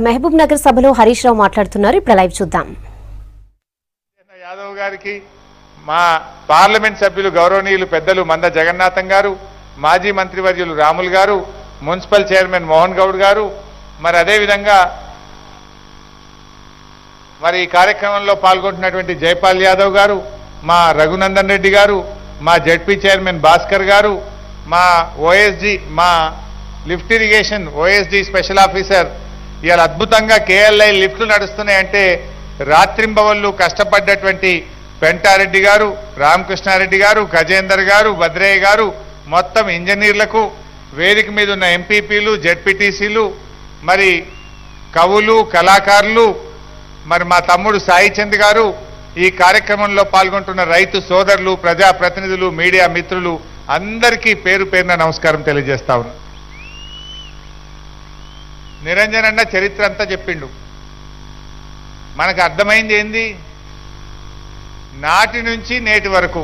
మహబూబ్ నగర్ సభలో హరీష్ రావు మాట్లాడుతున్నారు. ఇప్పుడు లైవ్ చూద్దాం. యాదవ్ గారికి, మా పార్లమెంట్ సభ్యులు గౌరవనీయులు పెద్దలు మంద జగన్నాథం గారు, మాజీ మంత్రివర్యులు రాములు గారు, మున్సిపల్ చైర్మన్ మోహన్ గౌడ్ గారు, మరి అదేవిధంగా మరి ఈ కార్యక్రమంలో పాల్గొంటున్నటువంటి జైపాల్ యాదవ్ గారు, మా రఘునందన్ రెడ్డి గారు, మా జడ్పీ చైర్మన్ భాస్కర్ గారు, మా ఓఎస్డి, మా lift irrigation OSD special officer, ఇవాళ అద్భుతంగా కేఎల్ఐ లిఫ్ట్లు నడుస్తున్నాయంటే రాత్రింబవళ్ళు కష్టపడ్డటువంటి పెంటారెడ్డి గారు, రామకృష్ణారెడ్డి గారు, గజేందర్ గారు, భద్రయ్య గారు, మొత్తం ఇంజనీర్లకు, వేదిక మీద ఉన్న ఎంపీపీలు, జెడ్పీటీసీలు, మరి కవులు, కళాకారులు, మరి మా తమ్ముడు సాయి చంద్ గారు, ఈ కార్యక్రమంలో పాల్గొంటున్న రైతు సోదరులు, ప్రజాప్రతినిధులు, మీడియా మిత్రులు అందరికీ పేరు పేరున నమస్కారం తెలియజేస్తా ఉన్నా. నిరంజన్ అన్న చరిత్ర అంతా చెప్పిండు. మనకు అర్థమైంది ఏంది? నాటి నుంచి నేటి వరకు,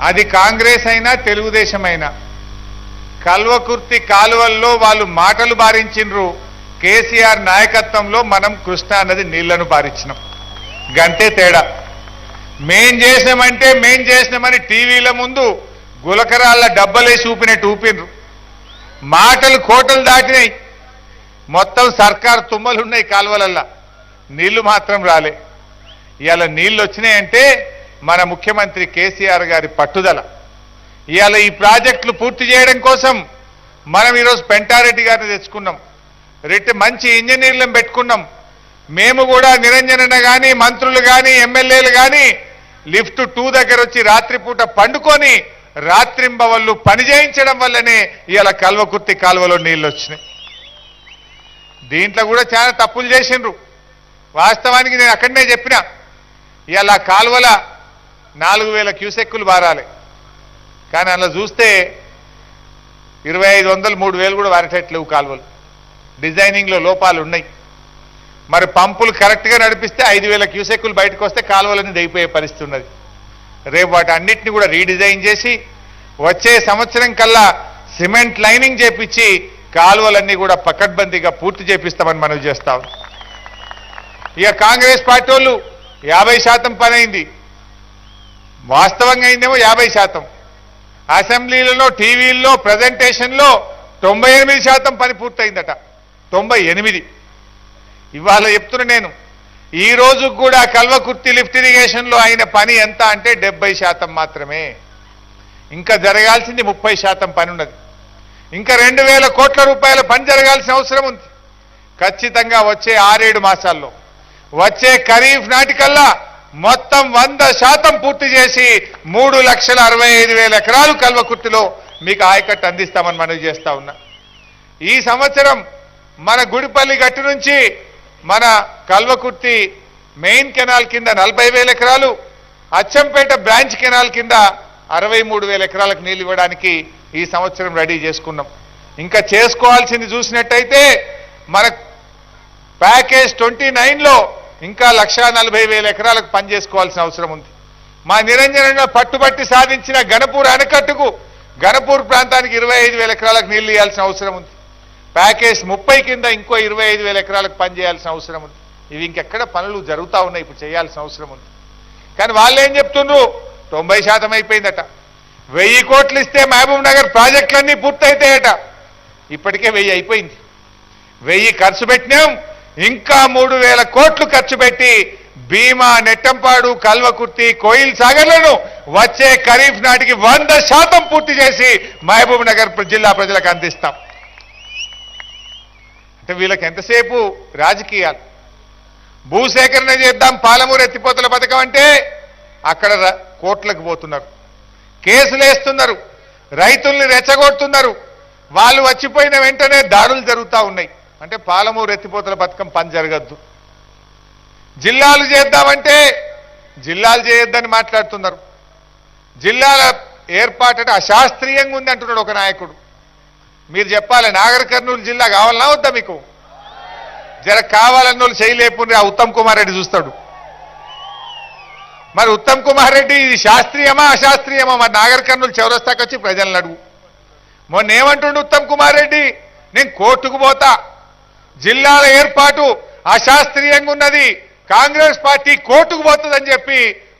అది కాంగ్రెస్ అయినా తెలుగుదేశం అయినా, కల్వకుర్తి కాలువల్లో వాళ్ళు మాటలు బారించిండ్రు. కేసీఆర్ నాయకత్వంలో మనం కృష్ణా నది నీళ్లను బారించినాం. గంతే తేడా. మేం చేసినామని టీవీల ముందు గులకరాళ్ళ డబ్బలేసి ఊపినట్టు ఊపినరు. మాటలు కోటలు దాటినాయి. మొత్తం సర్కారు తుమ్మలున్నాయి కాలువలల్లా, నీళ్లు మాత్రం రాలే. ఇవాళ నీళ్లు వచ్చినాయంటే మన ముఖ్యమంత్రి కేసీఆర్ గారి పట్టుదల. ఇవాళ ఈ ప్రాజెక్టులు పూర్తి చేయడం కోసం మనం ఈరోజు పెంటారెడ్డి గారిని తెచ్చుకున్నాం. మంచి ఇంజనీర్లను పెట్టుకున్నాం. మేము కూడా నిరంజనన్న కానీ, మంత్రులు కానీ, ఎమ్మెల్యేలు కానీ లిఫ్ట్ 2 దగ్గర వచ్చి రాత్రిపూట పండుకొని రాత్రింబవళ్ళు పని చేయించడం వల్లనే ఇవాళ కల్వకుర్తి కాలువలో నీళ్ళు వచ్చినాయి. దీంట్లో కూడా చాలా తప్పులు చేసిండ్రు. వాస్తవానికి నేను అక్కడనే చెప్పిన, ఇవాళ కాలువల 4000 క్యూసెక్కులు బారాలి. కానీ అలా చూస్తే 2500, 3000 కూడా వారేటట్లేవు కాలువలు. డిజైనింగ్లో లోపాలు ఉన్నాయి. మరి పంపులు కరెక్ట్గా నడిపిస్తే 5000 క్యూసెక్కులు బయటకు వస్తే కాలువలన్నీ దిగిపోయే పరిస్థితి ఉన్నది. రేపు వాటి అన్నిటిని కూడా రీడిజైన్ చేసి వచ్చే సంవత్సరం కల్లా సిమెంట్ లైనింగ్ చేపించి కాలువలన్నీ కూడా పకడ్బందీగా పూర్తి చేపిస్తామని మనం చేస్తాం. ఇక కాంగ్రెస్ పార్టీ వాళ్ళు 50% పని అయింది. వాస్తవంగా అయిందేమో 50%. అసెంబ్లీలలో, టీవీల్లో, ప్రజెంటేషన్లో 98% పని పూర్తయిందట. 98. ఇవాళ చెప్తున్నా నేను, ఈ రోజు కూడా కల్వకుర్తి లిఫ్ట్ ఇరిగేషన్లో అయిన పని ఎంత అంటే 70% మాత్రమే. ఇంకా జరగాల్సింది 30% పని ఉన్నది. ఇంకా 2000 కోట్ల రూపాయల పని జరగాల్సిన అవసరం ఉంది. ఖచ్చితంగా వచ్చే 6-7 మాసాల్లో, వచ్చే ఖరీఫ్ నాటికల్లా మొత్తం 100% పూర్తి చేసి 3,65,000 ఎకరాలు కల్వకుర్తిలో మీకు ఆయకట్టు అందిస్తామని మనవి చేస్తా ఉన్నా. ఈ సంవత్సరం మన గుడిపల్లి గట్టు నుంచి మన కల్వకుర్తి మెయిన్ కెనాల్ కింద 40,000 ఎకరాలు, అచ్చంపేట బ్రాంచ్ కెనాల్ కింద 63,000 ఎకరాలకు నీళ్ళు ఇవ్వడానికి ఈ సంవత్సరం రెడీ చేసుకున్నాం. ఇంకా చేసుకోవాల్సింది చూసినట్టయితే మన ప్యాకేజ్ 29లో ఇంకా 1,40,000 ఎకరాలకు పని చేసుకోవాల్సిన అవసరం ఉంది. మా నిరంజన పట్టుబట్టి సాధించిన గణపూర్ ఆనకట్టుకు, గణపూర్ ప్రాంతానికి 25,000 ఎకరాలకు నీళ్లు ఇవ్వాల్సిన అవసరం ఉంది. ప్యాకేజ్ 30 కింద ఇంకో 25,000 ఎకరాలకు పని చేయాల్సిన అవసరం ఉంది. ఇవి ఇంకెక్కడ పనులు జరుగుతూ ఉన్నాయి, ఇప్పుడు చేయాల్సిన అవసరం ఉంది. కానీ వాళ్ళు ఏం చెప్తున్నారు? 90% అయిపోయిందట. 1000 కోట్లు ఇస్తే మహబూబ్ నగర్ ప్రాజెక్టులన్నీ పూర్తయితాయట. ఇప్పటికే 1000 అయిపోయింది. 1000 ఖర్చు పెట్టినాం. ఇంకా 3,000 కోట్లు ఖర్చు పెట్టి భీమా, నెట్టంపాడు, కల్వకుర్తి, కోయిల్ సాగర్లను వచ్చే ఖరీఫ్ నాటికి 100% పూర్తి చేసి మహబూబ్ నగర్ జిల్లా ప్రజలకు అందిస్తాం. అంటే వీళ్ళకి ఎంతసేపు రాజకీయాలు. భూసేకరణ చేద్దాం, పాలమూరు ఎత్తిపోతల పథకం అంటే అక్కడ కోట్లకు పోతున్నారు, కేసులు వేస్తున్నారు, రైతుల్ని రెచ్చగొడుతున్నారు. వాళ్ళు వచ్చిపోయిన వెంటనే దాడులు జరుగుతూ ఉన్నాయి. అంటే పాలమూరు ఎత్తిపోతల పథకం పని జరగద్దు. జిల్లాలు చేద్దామంటే జిల్లాలు చేయొద్దని మాట్లాడుతున్నారు. జిల్లాల ఏర్పాటు అశాస్త్రీయంగా ఉంది అంటున్నాడు ఒక నాయకుడు. మీరు చెప్పాలి, నాగర్ కర్నూలు జిల్లా కావాలన్నా వద్దా మీకు? జర కావాలన్న వాళ్ళు చేయలేపుని ఆ ఉత్తమ్ కుమార్ రెడ్డి చూస్తాడు. మరి ఉత్తమ్ కుమార్ రెడ్డి ఇది శాస్త్రీయమా అశాస్త్రీయమా? మరి నాగర్ కర్నూలు చౌరస్తాకి వచ్చి ప్రజలను అడుగు. మొన్న ఏమంటుండు ఉత్తమ్ కుమార్ రెడ్డి? నేను కోర్టుకు పోతా, జిల్లాల ఏర్పాటు అశాస్త్రీయంగా ఉన్నది, కాంగ్రెస్ పార్టీ కోర్టుకు పోతుందని చెప్పి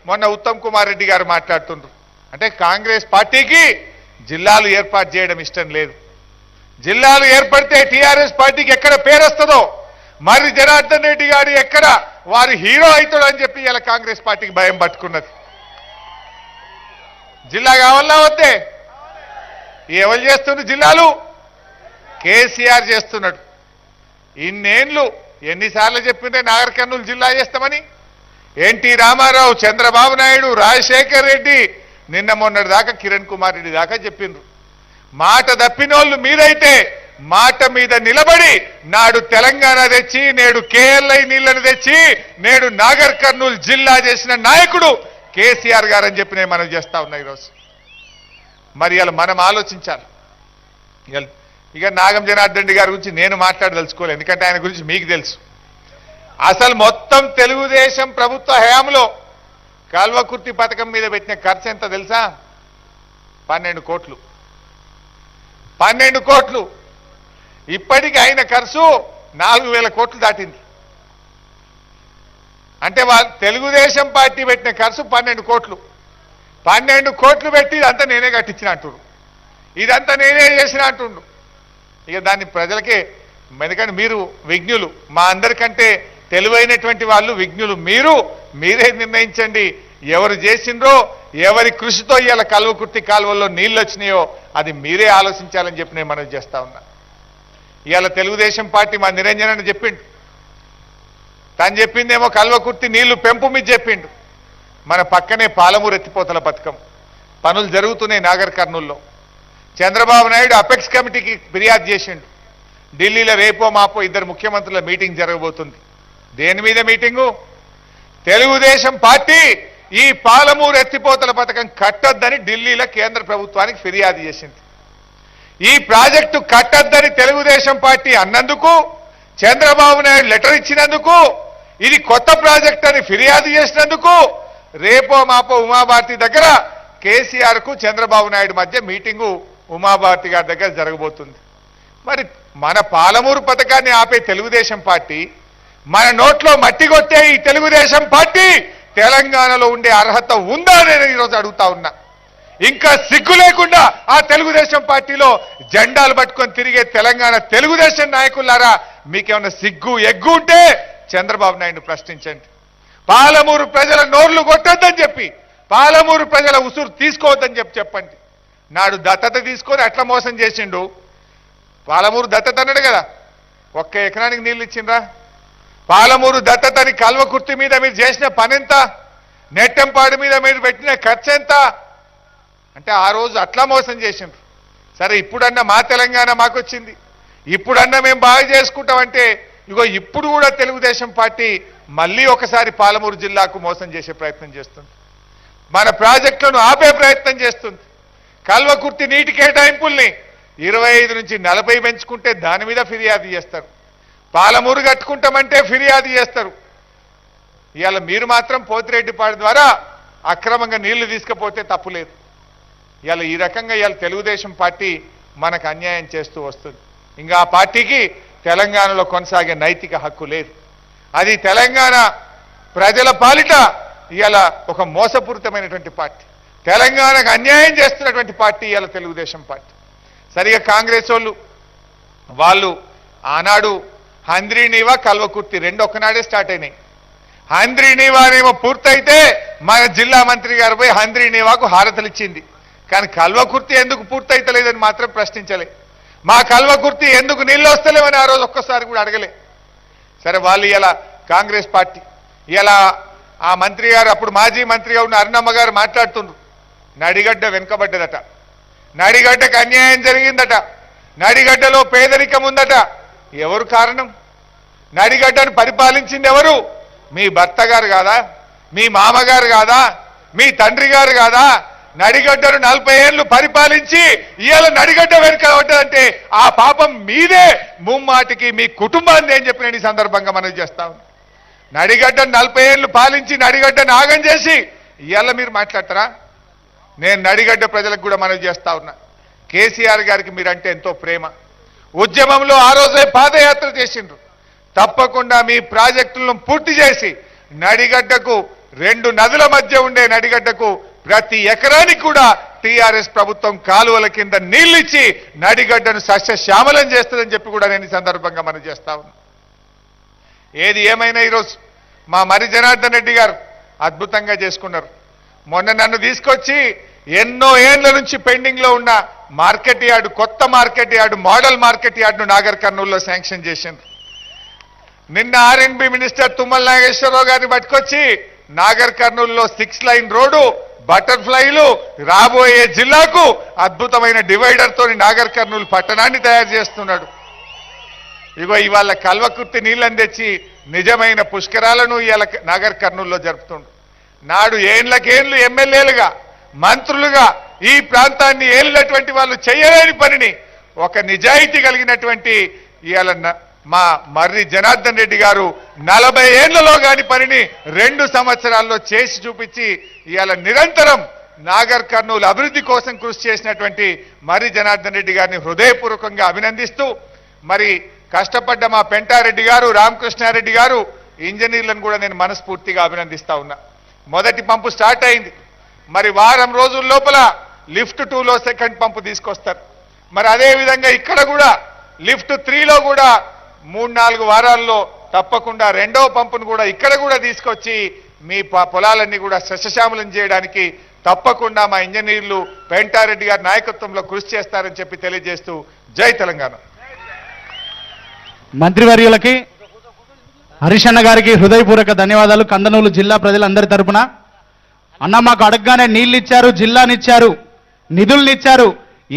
మొన్న ఉత్తమ్ కుమార్ రెడ్డి గారు మాట్లాడుతుండ్రు. అంటే కాంగ్రెస్ పార్టీకి జిల్లాలు ఏర్పాటు చేయడం ఇష్టం లేదు. జిల్లాలు ఏర్పడితే టీఆర్ఎస్ పార్టీకి ఎక్కడ పేరు వస్తుందో, మరి జనార్దన్ రెడ్డి గారు ఎక్కడ వారి హీరో అవుతాడు అని చెప్పి ఇలా కాంగ్రెస్ పార్టీకి భయం పట్టుకున్నది. జిల్లా కావాలా వద్దే? ఎవరు చేస్తున్నారు జిల్లాలు? కేసీఆర్ చేస్తున్నాడు. ఇన్నేళ్లు ఎన్నిసార్లు చెప్పిందే నాగర్ కర్నూలు జిల్లా చేస్తామని? ఎన్టీ రామారావు, చంద్రబాబు నాయుడు, రాజశేఖర్ రెడ్డి, నిన్న మొన్నటి దాకా కిరణ్ కుమార్ రెడ్డి దాకా చెప్పిండ్రు. మాట తప్పినోళ్ళు మీరైతే మాట మీద నిలబడి నాడు తెలంగాణ తెచ్చి, నేడు కేఎల్ఐ నీళ్లను తెచ్చి, నేడు నాగర్ కర్నూలు జిల్లా చేసిన నాయకుడు కేసీఆర్ గారు అని చెప్పి నేను మనం చేస్తా ఉన్నా ఈరోజు. మరి ఇలా మనం ఆలోచించాలి. ఇక నాగం జనార్దన్ రెడ్డి గారి గురించి నేను మాట్లాడదలుచుకోలేదు, ఎందుకంటే ఆయన గురించి మీకు తెలుసు. అసలు మొత్తం తెలుగుదేశం ప్రభుత్వ హయాంలో కాల్వకుర్తి పథకం మీద పెట్టిన ఖర్చు ఎంత తెలుసా? 12 కోట్లు. 12 కోట్లు. ఇప్పటికి అయిన ఖర్చు 4,000 కోట్లు దాటింది. అంటే తెలుగుదేశం పార్టీ పెట్టిన ఖర్చు 12 కోట్లు. 12 కోట్లు పెట్టి ఇదంతా నేనే కట్టించిన అంటుండు, ఇదంతా నేనే చేసిన అంటుండు. ఇక దాన్ని ప్రజలకే, ఎందుకంటే మీరు విజ్ఞులు, మా అందరికంటే తెలివైనటువంటి వాళ్ళు విజ్ఞులు. మీరే నిర్ణయించండి ఎవరు చేసిండ్రో, ఎవరి కృషితో ఇవాళ కల్వకుర్తి కాలువల్లో నీళ్ళు వచ్చినాయో అది మీరే ఆలోచించాలని చెప్పి నేను మనవి చేస్తా ఉన్నా. ఇవాళ తెలుగుదేశం పార్టీ మా నిరంజన్ అని చెప్పిండు, తను చెప్పిందేమో కల్వకుర్తి నీళ్లు పెంపు మీద చెప్పిండు. మన పక్కనే పాలమూరు ఎత్తిపోతల పథకం పనులు జరుగుతున్నాయి నాగర్ కర్నూల్లో. చంద్రబాబు నాయుడు అపెక్స్ కమిటీకి ఫిర్యాదు చేసిండు. ఢిల్లీలో రేపో మాపో ఇద్దరు ముఖ్యమంత్రుల మీటింగ్ జరగబోతుంది. దేని మీద మీటింగు? తెలుగుదేశం పార్టీ ఈ పాలమూరు ఎత్తిపోతల పథకం కట్టొద్దని ఢిల్లీలో కేంద్ర ప్రభుత్వానికి ఫిర్యాదు చేసింది. ఈ ప్రాజెక్టు కట్టొద్దని తెలుగుదేశం పార్టీ అన్నందుకు, చంద్రబాబు నాయుడు లెటర్ ఇచ్చినందుకు, ఇది కొత్త ప్రాజెక్ట్ అని ఫిర్యాదు చేసినందుకు రేపో మాపో ఉమాభారతి దగ్గర కేసీఆర్ కు చంద్రబాబు నాయుడు మధ్య మీటింగు ఉమాభారతి గారి దగ్గర జరగబోతుంది. మరి మన పాలమూరు పథకాన్ని ఆపే తెలుగుదేశం పార్టీ, మన నోట్లో మట్టి కొట్టే ఈ తెలుగుదేశం పార్టీ తెలంగాణలో ఉండే అర్హత ఉందా నేను ఈరోజు అడుగుతా ఉన్నా. ఇంకా సిగ్గు లేకుండా ఆ తెలుగుదేశం పార్టీలో జెండాలు పట్టుకొని తిరిగే తెలంగాణ తెలుగుదేశం నాయకులారా, మీకేమన్నా సిగ్గు ఎగ్గు ఉంటే చంద్రబాబు నాయుడు ప్రశ్నించండి. పాలమూరు ప్రజల నోర్లు కొట్టొద్దని చెప్పి, పాలమూరు ప్రజల ఉసురు తీసుకోవద్దని చెప్పండి. నాడు దత్తత తీసుకొని అట్లా మోసం చేసిండు. పాలమూరు దత్తత అన్నాడు కదా, 1 ఎకరానికి నీళ్ళు ఇచ్చిండ్రా? పాలమూరు దత్తతని కల్వకుర్తి మీద మీరు చేసిన పనెంత? నెట్టెంపాడు మీద మీరు పెట్టిన ఖర్చు ఎంత? అంటే ఆ రోజు అట్లా మోసం చేసిండ్రు. సరే, ఇప్పుడన్నా మా తెలంగాణ మాకొచ్చింది, ఇప్పుడన్నా మేము బాగా చేసుకుంటామంటే ఇగో ఇప్పుడు కూడా తెలుగుదేశం పార్టీ మళ్ళీ ఒకసారి పాలమూరు జిల్లాకు మోసం చేసే ప్రయత్నం చేస్తుంది. మన ప్రాజెక్టులను ఆపే ప్రయత్నం చేస్తుంది. కల్వకుర్తి నీటి కేటాయింపుల్ని 25 నుంచి 40 పెంచుకుంటే దాని మీద ఫిర్యాదు చేస్తారు. పాలమూరు కట్టుకుంటామంటే ఫిర్యాదు చేస్తారు. ఇవాళ మీరు మాత్రం పోతిరెడ్డిపాడు ద్వారా అక్రమంగా నీళ్లు తీసుకుపోతే తప్పులేదు. ఇవాళ ఈ రకంగా ఇవాళ తెలుగుదేశం పార్టీ మనకు అన్యాయం చేస్తూ వస్తుంది. ఇంకా ఆ పార్టీకి తెలంగాణలో కొనసాగే నైతిక హక్కు లేదు. అది తెలంగాణ ప్రజల పాలిట ఇవాళ ఒక మోసపూరితమైనటువంటి పార్టీ, తెలంగాణకు అన్యాయం చేస్తున్నటువంటి పార్టీ ఇవాళ తెలుగుదేశం పార్టీ. సరిగా కాంగ్రెస్ వాళ్ళు ఆనాడు హంద్రీనీవా కల్వకుర్తి రెండు ఒకనాడే స్టార్ట్ అయినాయి. హంద్రీనీవానేమో పూర్తయితే మన జిల్లా మంత్రి గారు పోయి హంద్రీనీవాకు హారతలు ఇచ్చింది. కానీ కల్వకుర్తి ఎందుకు పూర్తయితలేదని మాత్రం ప్రశ్నించలే. మా కల్వకుర్తి ఎందుకు నీళ్ళు వస్తలేవని ఆ రోజు ఒక్కసారి కూడా అడగలే. సరే, వాళ్ళు ఇలా కాంగ్రెస్ పార్టీ ఇలా ఆ మంత్రి గారు, అప్పుడు మాజీ మంత్రిగా ఉన్న అరుణమ్మ గారు మాట్లాడుతుండ్రు. నడిగడ్డ వెనుకబడ్డదట, నడిగడ్డకు అన్యాయం జరిగిందట, నడిగడ్డలో పేదరికం ఉందట. ఎవరు కారణం? నడిగడ్డను పరిపాలించింది ఎవరు? మీ భర్త గారు కాదా? మీ మామగారు కాదా? మీ తండ్రి గారు కాదా? నడిగడ్డను 40 ఏళ్లు పరిపాలించి ఇవాళ నడిగడ్డ వెనుకబడ్డదంటే ఆ పాపం మీదే, ముమ్మాటికి మీ కుటుంబాన్ని అని చెప్పి నేను ఈ సందర్భంగా మనవి చేస్తా ఉన్నా. నడిగడ్డను 40 ఏళ్లు పాలించి నడిగడ్డను ఆగం చేసి ఇవాళ మీరు మాట్లాడతారా? నేను నడిగడ్డ ప్రజలకు కూడా మనవి చేస్తా ఉన్నా. కేసీఆర్ గారికి మీరంటే ఎంతో ప్రేమ. ఉద్యమంలో ఆ రోజే పాదయాత్ర చేసిండ్రు. తప్పకుండా మీ ప్రాజెక్టులను పూర్తి చేసి నడిగడ్డకు 2 నదుల మధ్య ఉండే నడిగడ్డకు ప్రతి ఎకరానికి కూడా టీఆర్ఎస్ ప్రభుత్వం కాలువల కింద నీళ్లిచ్చి నడిగడ్డను సస్యశ్యామలం చేస్తుందని చెప్పి కూడా నేను ఈ సందర్భంగా మనం చేస్తా ఉన్నా. ఏది ఏమైనా ఈరోజు మా మరి జనార్దన్ రెడ్డి గారు అద్భుతంగా చేసుకున్నారు. మొన్న నన్ను తీసుకొచ్చి ఎన్నో ఏండ్ల నుంచి పెండింగ్ లో ఉన్న మార్కెట్ యార్డు, కొత్త మార్కెట్ యార్డు, మోడల్ మార్కెట్ యార్డును నాగర్ కర్నూలులో శాంక్షన్ చేసింది. నిన్న ఆర్ఎండ్బి మినిస్టర్ తుమ్మల నాగేశ్వరరావు గారిని పట్టుకొచ్చి నాగర్ కర్నూలులో 6 లైన్ రోడ్డు, బటర్ఫ్లైలు, రాబోయే జిల్లాకు అద్భుతమైన డివైడర్ తోని నాగర్ కర్నూలు పట్టణాన్ని తయారు చేస్తున్నాడు. ఇగో ఇవాళ కల్వకుర్తి నీళ్ళని తెచ్చి నిజమైన పుష్కరాలను ఇవాళ నాగర్ కర్నూలులో జరుపుతుండు. నాడు ఏండ్లకేండ్లు ఎమ్మెల్యేలుగా, మంత్రులుగా ఈ ప్రాంతాన్ని ఏలినటువంటి వాళ్ళు చేయలేని పనిని ఒక నిజాయితీ కలిగినటువంటి ఇవాళ మా మర్రి జనార్దన్ రెడ్డి గారు 40 ఏళ్లలో కాని పనిని 2 సంవత్సరాల్లో చేసి చూపించి ఇవాళ నిరంతరం నాగర్ కర్నూలు అభివృద్ధి కోసం కృషి చేసినటువంటి మర్రి జనార్దన్ రెడ్డి గారిని హృదయపూర్వకంగా అభినందిస్తూ, మరి కష్టపడ్డ మా పెంటారెడ్డి గారు, రామకృష్ణారెడ్డి గారు, ఇంజనీర్లను కూడా నేను మనస్ఫూర్తిగా అభినందిస్తా ఉన్నా. మొదటి పంపు స్టార్ట్ అయింది. మరి వారం రోజుల లోపల లిఫ్ట్ 2లో సెకండ్ పంపు తీసుకొస్తారు. మరి అదే విధంగా ఇక్కడ కూడా లిఫ్ట్ 3లో కూడా 3-4 వారాల్లో తప్పకుండా 2వ పంపును కూడా ఇక్కడ కూడా తీసుకొచ్చి మీ పొలాలన్నీ కూడా సస్యశ్యామలం చేయడానికి తప్పకుండా మా ఇంజనీర్లు పెంటారెడ్డి గారి నాయకత్వంలో కృషి చేస్తారని చెప్పి తెలియజేస్తూ జై తెలంగాణ. మంత్రివర్యులకి, హరీష్ అన్న గారికి హృదయపూర్వక ధన్యవాదాలు. కందనూలు జిల్లా ప్రజలందరి తరపున. అన్న మాకు అడగగానే నీళ్ళు ఇచ్చారు, జిల్లానిచ్చారు, నిధులనిచ్చారు,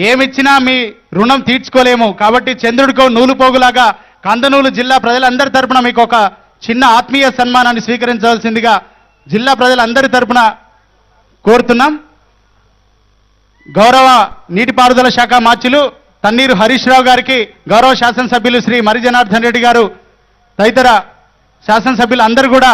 ఏమిచ్చినా మీ రుణం తీర్చుకోలేము. కాబట్టి చంద్రుడికో నూలు పోగులాగా కందనూలు జిల్లా ప్రజలందరి తరపున మీకు ఒక చిన్న ఆత్మీయ సన్మానాన్ని స్వీకరించవలసిందిగా జిల్లా ప్రజలందరి తరపున కోరుతున్నాం. గౌరవ నీటిపారుదల శాఖ మార్చులు తన్నీరు హరీష్ రావు గారికి, గౌరవ శాసనసభ్యులు శ్రీ మరి జనార్దన్ రెడ్డి గారు, తదితర శాసనసభ్యులు అందరూ కూడా